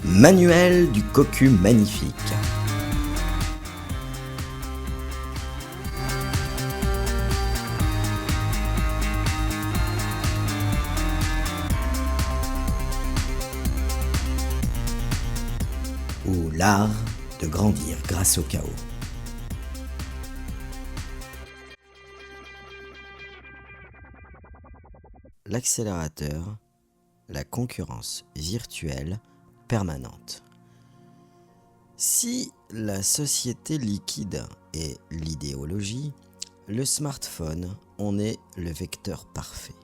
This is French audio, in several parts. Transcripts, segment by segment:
Manuel du cocu magnifique. Ou l'art de grandir grâce au chaos. L'accélérateur, la concurrence virtuelle permanente. Si la société liquide est l'idéologie, le smartphone en est le vecteur parfait.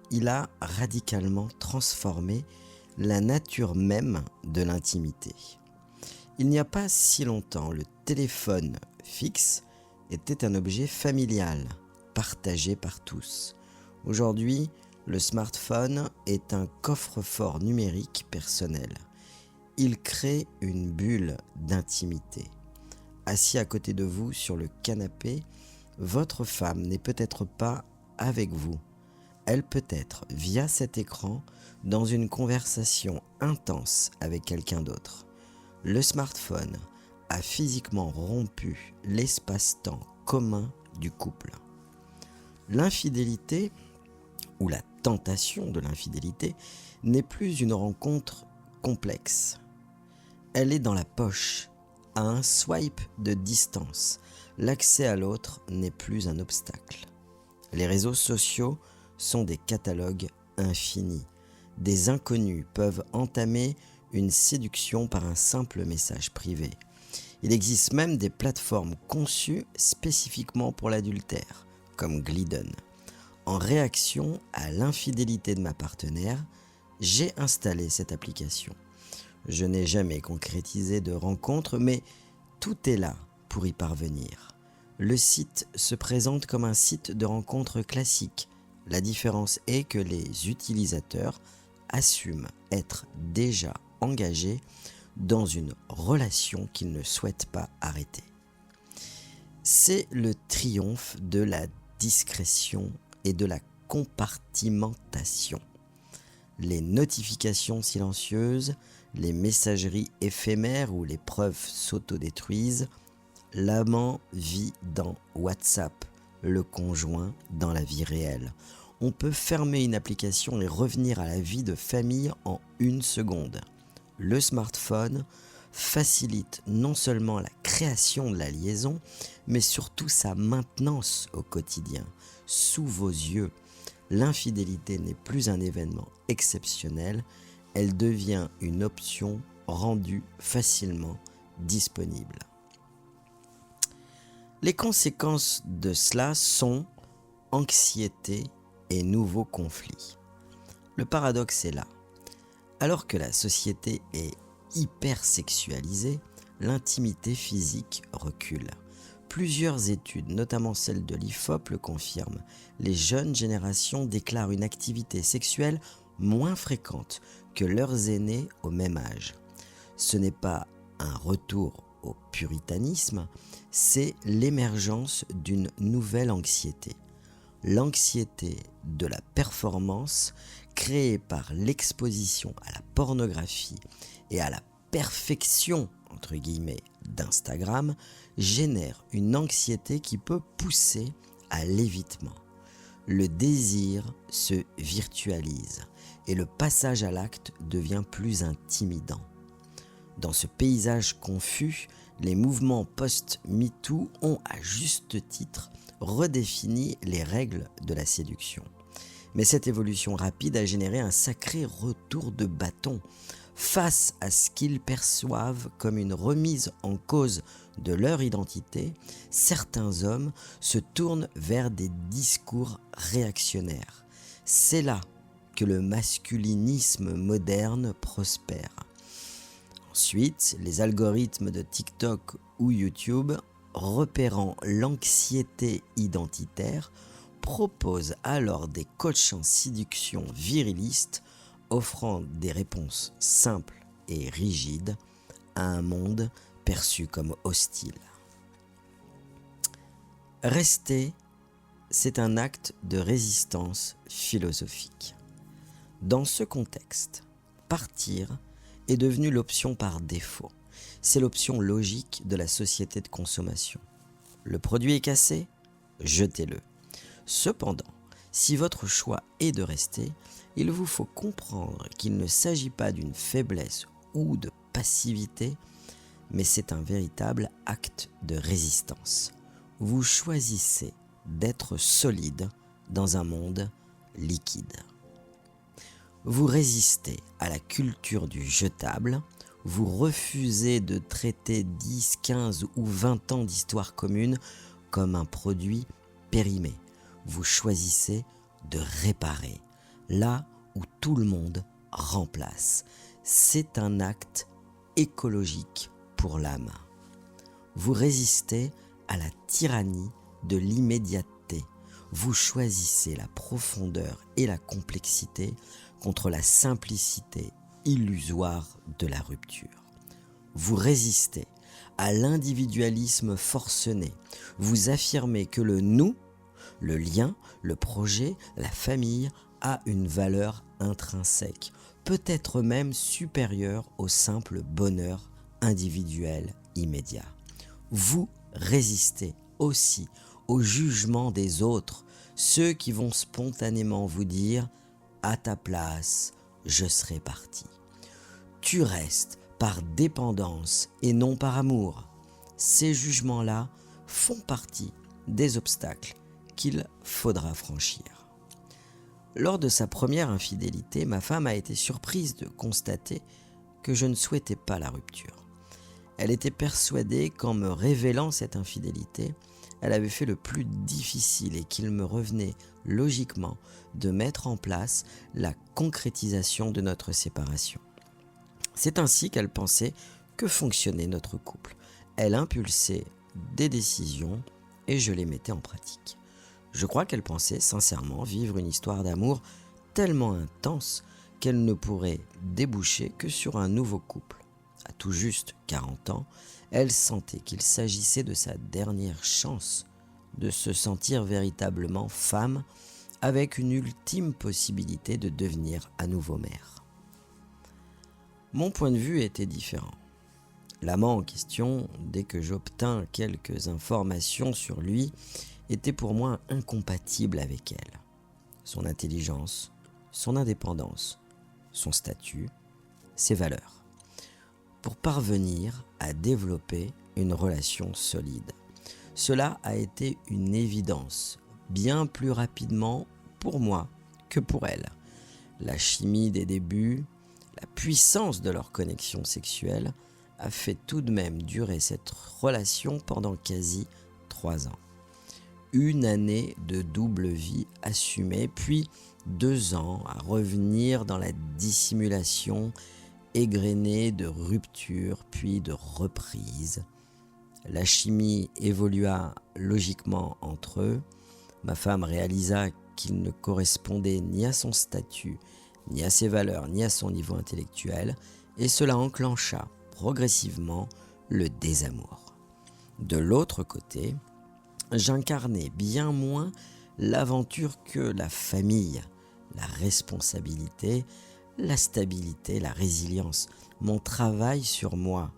Il a radicalement transformé la nature même de l'intimité. Il n'y a pas si longtemps, le téléphone fixe était un objet familial, partagé par tous. Aujourd'hui, le smartphone est un coffre-fort numérique personnel. Il crée une bulle d'intimité. Assis à côté de vous sur le canapé, votre femme n'est peut-être pas avec vous. Elle peut être, via cet écran, dans une conversation intense avec quelqu'un d'autre. Le smartphone a physiquement rompu l'espace-temps commun du couple. L'infidélité, ou la tentation de l'infidélité, n'est plus une rencontre complexe. Elle est dans la poche, à un swipe de distance. L'accès à l'autre n'est plus un obstacle. Les réseaux sociaux sont des catalogues infinis. Des inconnus peuvent entamer une séduction par un simple message privé. Il existe même des plateformes conçues spécifiquement pour l'adultère, comme Glidden. En réaction à l'infidélité de ma partenaire, j'ai installé cette application. Je n'ai jamais concrétisé de rencontre, mais tout est là pour y parvenir. Le site se présente comme un site de rencontre classique. La différence est que les utilisateurs assument être déjà engagés dans une relation qu'ils ne souhaitent pas arrêter. C'est le triomphe de la discrétion et de la compartimentation. Les notifications silencieuses, les messageries éphémères où les preuves s'autodétruisent, l'amant vit dans WhatsApp, le conjoint dans la vie réelle. On peut fermer une application et revenir à la vie de famille en 1 seconde. Le smartphone facilite non seulement la création de la liaison, mais surtout sa maintenance au quotidien. Sous vos yeux, l'infidélité n'est plus un événement exceptionnel, elle devient une option rendue facilement disponible. Les conséquences de cela sont anxiété et nouveaux conflits. Le paradoxe est là. Alors que la société est hypersexualisée, l'intimité physique recule. Plusieurs études, notamment celle de l'IFOP, le confirment. Les jeunes générations déclarent une activité sexuelle moins fréquente que leurs aînés au même âge. Ce n'est pas un retour au puritanisme, c'est l'émergence d'une nouvelle anxiété. L'anxiété de la performance créée par l'exposition à la pornographie et à la perfection, entre guillemets, d'Instagram, génère une anxiété qui peut pousser à l'évitement. Le désir se virtualise et le passage à l'acte devient plus intimidant. Dans ce paysage confus, les mouvements post-MeToo ont à juste titre redéfini les règles de la séduction. Mais cette évolution rapide a généré un sacré retour de bâton. Face à ce qu'ils perçoivent comme une remise en cause de leur identité, certains hommes se tournent vers des discours réactionnaires. C'est là que le masculinisme moderne prospère. Ensuite, les algorithmes de TikTok ou YouTube, repérant l'anxiété identitaire, proposent alors des coachs en séduction virilistes offrant des réponses simples et rigides à un monde perçu comme hostile. Rester, c'est un acte de résistance philosophique. Dans ce contexte, partir est devenue l'option par défaut. C'est l'option logique de la société de consommation. Le produit est cassé, jetez-le. Cependant, si votre choix est de rester, il vous faut comprendre qu'il ne s'agit pas d'une faiblesse ou de passivité, mais c'est un véritable acte de résistance. Vous choisissez d'être solide dans un monde liquide. Vous résistez à la culture du jetable, vous refusez de traiter 10, 15 ou 20 ans d'histoire commune comme un produit périmé. Vous choisissez de réparer, là où tout le monde remplace. C'est un acte écologique pour l'âme. Vous résistez à la tyrannie de l'immédiateté. Vous choisissez la profondeur et la complexité contre la simplicité illusoire de la rupture. Vous résistez à l'individualisme forcené. Vous affirmez que le nous, le lien, le projet, la famille a une valeur intrinsèque, peut-être même supérieure au simple bonheur individuel immédiat. Vous résistez aussi au jugement des autres, ceux qui vont spontanément vous dire « à ta place, je serai parti ». Tu restes par dépendance et non par amour. Ces jugements-là font partie des obstacles qu'il faudra franchir. Lors de sa première infidélité, ma femme a été surprise de constater que je ne souhaitais pas la rupture. Elle était persuadée qu'en me révélant cette infidélité, elle avait fait le plus difficile et qu'il me revenait logiquement de mettre en place la concrétisation de notre séparation. C'est ainsi qu'elle pensait que fonctionnait notre couple. Elle impulsait des décisions et je les mettais en pratique. Je crois qu'elle pensait sincèrement vivre une histoire d'amour tellement intense qu'elle ne pourrait déboucher que sur un nouveau couple. À tout juste 40 ans, elle sentait qu'il s'agissait de sa dernière chance de se sentir véritablement femme avec une ultime possibilité de devenir à nouveau mère. Mon point de vue était différent. L'amant en question, dès que j'obtins quelques informations sur lui, était pour moi incompatible avec elle. Son intelligence, son indépendance, son statut, ses valeurs. Pour parvenir à développer une relation solide. Cela a été une évidence, bien plus rapidement pour moi que pour elle. La chimie des débuts, la puissance de leur connexion sexuelle a fait tout de même durer cette relation pendant quasi 3 ans. Une année de double vie assumée, puis 2 ans à revenir dans la dissimulation égrenée de rupture, puis de reprise. La chimie évolua logiquement entre eux. Ma femme réalisa qu'il ne correspondait ni à son statut, ni à ses valeurs, ni à son niveau intellectuel, et cela enclencha progressivement le désamour. De l'autre côté, j'incarnais bien moins l'aventure que la famille, la responsabilité, la stabilité, la résilience, mon travail sur moi,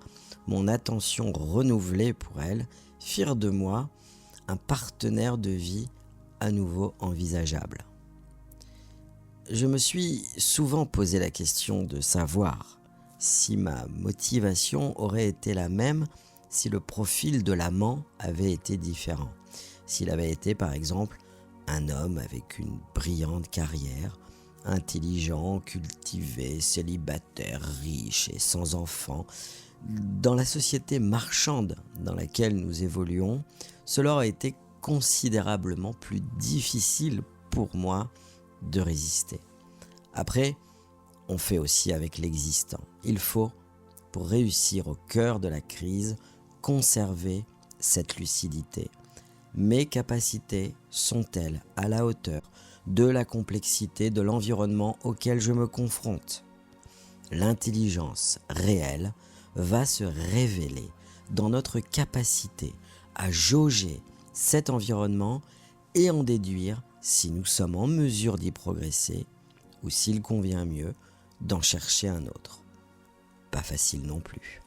mon attention renouvelée pour elle, firent de moi un partenaire de vie à nouveau envisageable. Je me suis souvent posé la question de savoir si ma motivation aurait été la même si le profil de l'amant avait été différent. S'il avait été par exemple un homme avec une brillante carrière, intelligent, cultivé, célibataire, riche et sans enfants. Dans la société marchande dans laquelle nous évoluons, cela aurait été considérablement plus difficile pour moi de résister. Après, on fait aussi avec l'existant. Il faut, pour réussir au cœur de la crise, conserver cette lucidité. Mes capacités sont-elles à la hauteur de la complexité de l'environnement auquel je me confronte? L'intelligence réelle va se révéler dans notre capacité à jauger cet environnement et en déduire si nous sommes en mesure d'y progresser ou s'il convient mieux d'en chercher un autre. pas facile non plus.